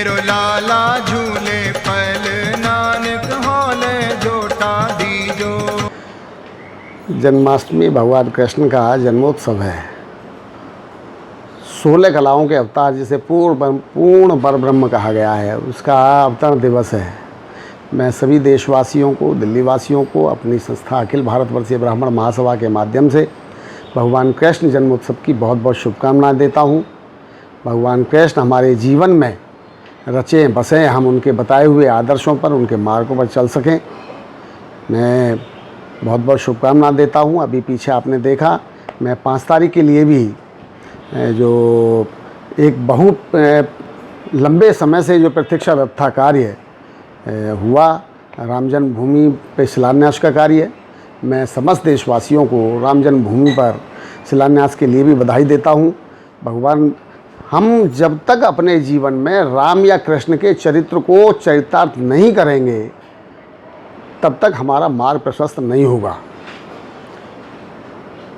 मेरो लाला झूले पल नानक हौले जोटा दीजो। जन्माष्टमी भगवान कृष्ण का जन्मोत्सव है। 16 कलाओं के अवतार जिसे पूर्ण परब्रह्म कहा गया है, उसका अवतरण दिवस है। मैं सभी देशवासियों को, दिल्ली वासियों को अपनी संस्था अखिल भारतवर्षीय ब्राह्मण महासभा के माध्यम से भगवान कृष्ण जन्मोत्सव की बहुत बहुत शुभकामनाएं देता हूं। भगवान कृष्ण हमारे जीवन में रचें बसें, हम उनके बताए हुए आदर्शों पर, उनके मार्गों पर चल सकें। मैं बहुत बहुत शुभकामनाएं देता हूं। अभी पीछे आपने देखा, मैं 5 तारीख के लिए भी जो एक बहुत लंबे समय से जो प्रतीक्षा व्यवस्था कार्य हुआ, राम जन्मभूमि पे शिलान्यास का कार्य, मैं समस्त देशवासियों को राम जन्मभूमि पर शिलान्यास के लिए भी बधाई देता हूं। भगवान, हम जब तक अपने जीवन में राम या कृष्ण के चरित्र को चरितार्थ नहीं करेंगे, तब तक हमारा मार्ग प्रशस्त नहीं होगा।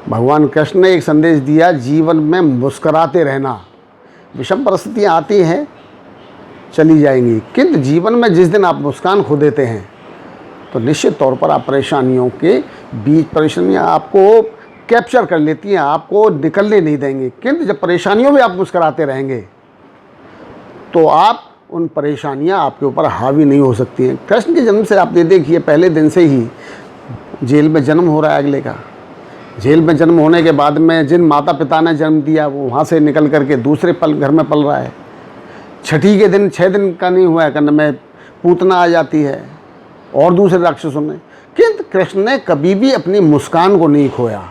भगवान कृष्ण ने एक संदेश दिया, जीवन में मुस्कुराते रहना। विषम परिस्थितियाँ आती हैं, चली जाएंगी, किंतु जीवन में जिस दिन आप मुस्कान खो देते हैं तो निश्चित तौर पर आप परेशानियों के बीच, परेशानियाँ आपको कैप्चर कर लेती हैं, आपको निकलने नहीं देंगे। किंतु जब परेशानियों में आप मुस्कुराते रहेंगे तो आप उन परेशानियाँ आपके ऊपर हावी नहीं हो सकती हैं। कृष्ण के जन्म से आप देखिए, पहले दिन से ही जेल में जन्म हो रहा है अगले का। जेल में जन्म होने के बाद में जिन माता पिता ने जन्म दिया, वो वहाँ से निकल करके दूसरे घर में पल रहा है। छठी के दिन, 6 दिन का नहीं हुआ है, कन्न में पूतना आ जाती है और दूसरे राक्षसों ने। किंतु कृष्ण ने कभी भी अपनी मुस्कान को नहीं खोया,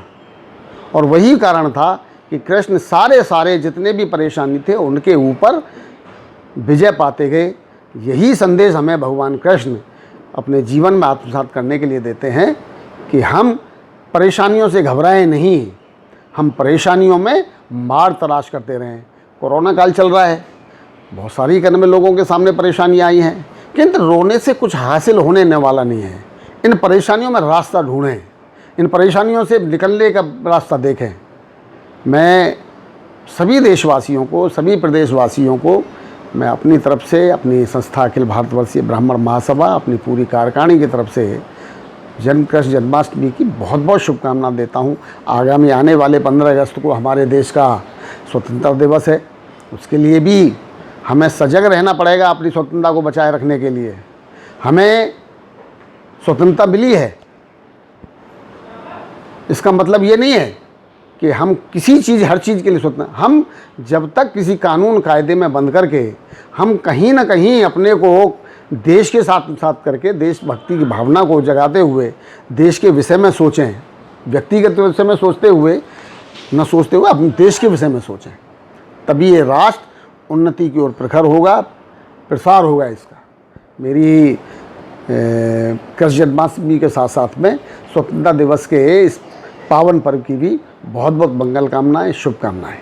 और वही कारण था कि कृष्ण सारे जितने भी परेशानी थे उनके ऊपर विजय पाते गए। यही संदेश हमें भगवान कृष्ण अपने जीवन में आत्मसात करने के लिए देते हैं कि हम परेशानियों से घबराएं नहीं, हम परेशानियों में मार्ग तलाश करते रहें। कोरोना काल चल रहा है, बहुत सारी में लोगों के सामने परेशानियां आई हैं, किंतु रोने से कुछ हासिल होने वाला नहीं है। इन परेशानियों में रास्ता ढूंढें, इन परेशानियों से निकलने का रास्ता देखें। मैं सभी देशवासियों को, सभी प्रदेशवासियों को मैं अपनी तरफ से, अपनी संस्था अखिल भारतवर्षीय ब्राह्मण महासभा, अपनी पूरी कार्यकारिणी की तरफ से कृष्ण जन्माष्टमी की बहुत बहुत शुभकामनाएं देता हूं। आगामी आने वाले 15 अगस्त को हमारे देश का स्वतंत्रता दिवस है। उसके लिए भी हमें सजग रहना पड़ेगा। अपनी स्वतंत्रता को बचाए रखने के लिए हमें स्वतंत्रता मिली है, इसका मतलब ये नहीं है कि हम किसी चीज़, हर चीज़ के लिए स्वतंत्र। हम जब तक किसी कानून कायदे में बंद करके हम कहीं ना कहीं अपने को देश के साथ करके, देशभक्ति की भावना को जगाते हुए देश के विषय में सोचें, व्यक्तिगत विषय में सोचते हुए न सोचते हुए अपने देश के विषय में सोचें, तभी ये राष्ट्र उन्नति की ओर प्रखर होगा, प्रसार होगा इसका। मेरी कृष्ण जन्माष्टमी के साथ साथ में स्वतंत्रता दिवस के इस पावन पर्व की भी बहुत बहुत मंगल कामनाएं, शुभकामनाएं।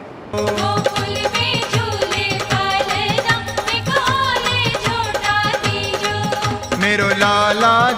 मेरो लाला